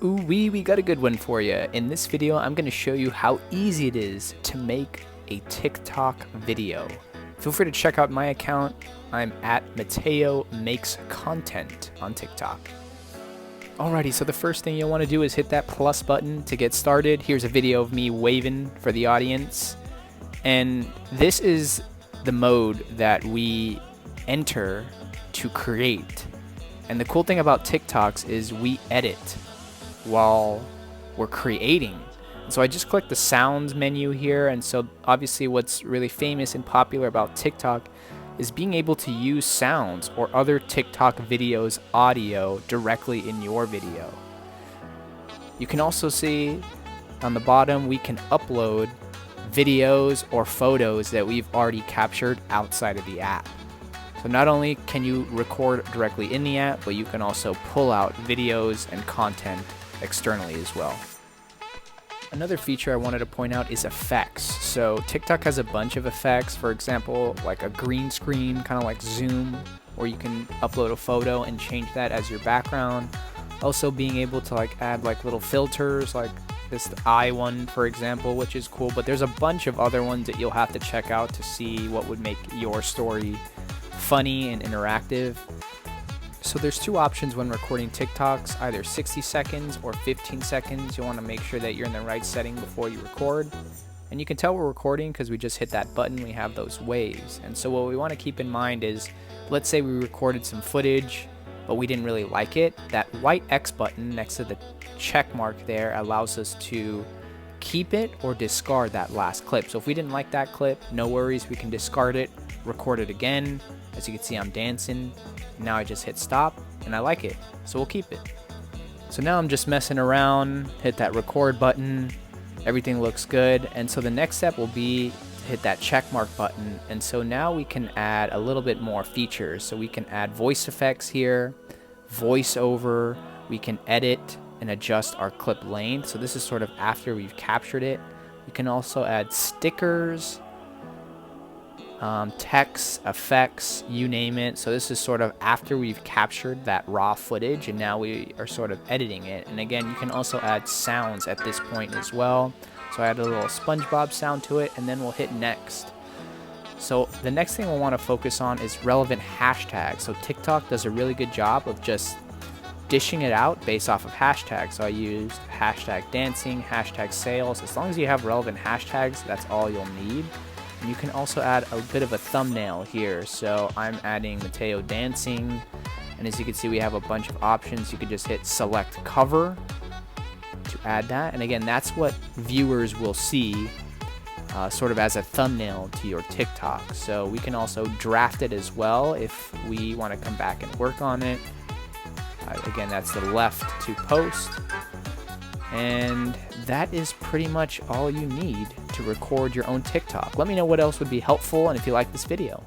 We got a good one for you. In this video, I'm going to show you how easy it is to make a TikTok video. Feel free to check out my account. I'm at Mateo Makes Content on TikTok. Alrighty, so the first thing you'll want to do is hit that plus button to get started. Here's a video of me waving for the audience. And this is the mode that we enter to create. And the cool thing about TikToks is we edit while we're creating. So I just clicked the sounds menu here, and so obviously what's really famous and popular about TikTok is being able to use sounds or other TikTok videos audio directly in your video. You can also see on the bottom we can upload videos or photos that we've already captured outside of the app. So not only can you record directly in the app, but you can also pull out videos and content externally as well. Another feature I wanted to point out is effects. So TikTok has a bunch of effects, for example, like a green screen, kind of like Zoom, where you can upload a photo and change that as your background. Also being able to add little filters, like this eye one, for example, which is cool, but there's a bunch of other ones that you'll have to check out to see what would make your story funny and interactive. So there's two options when recording TikToks, either 60 seconds or 15 seconds. You want to make sure that you're in the right setting before you record. And you can tell we're recording because we just hit that button, we have those waves. And so what we want to keep in mind is, let's say we recorded some footage, but we didn't really like it. That white X button next to the check mark there allows us to keep it or discard that last clip. So if we didn't like that clip, no worries, we can discard it, record it again. As you can see, I'm dancing. Now I just hit stop and I like it, so we'll keep it. So now I'm just messing around, hit that record button, everything looks good, and so the next step will be to hit that check mark button. And so now we can add a little bit more features. So we can add voice effects here, voiceover, we can edit and adjust our clip length. So this is sort of after we've captured it. We can also add stickers, text, effects, you name it. So this is sort of after we've captured that raw footage and now we are sort of editing it. And again, you can also add sounds at this point as well. So I add a little SpongeBob sound to it, and then we'll hit next. So the next thing we'll want to focus on is relevant hashtags. So TikTok does a really good job of just dishing it out based off of hashtags. So I used hashtag dancing, hashtag sales. As long as you have relevant hashtags, that's all you'll need. And you can also add a bit of a thumbnail here. So I'm adding Mateo dancing, and as you can see, we have a bunch of options. You could just hit select cover to add that, and again, that's what viewers will see sort of as a thumbnail to your TikTok. So we can also draft it as well if we want to come back and work on it. Again, that's the left to post. And that is pretty much all you need to record your own TikTok. Let me know what else would be helpful and if you like this video.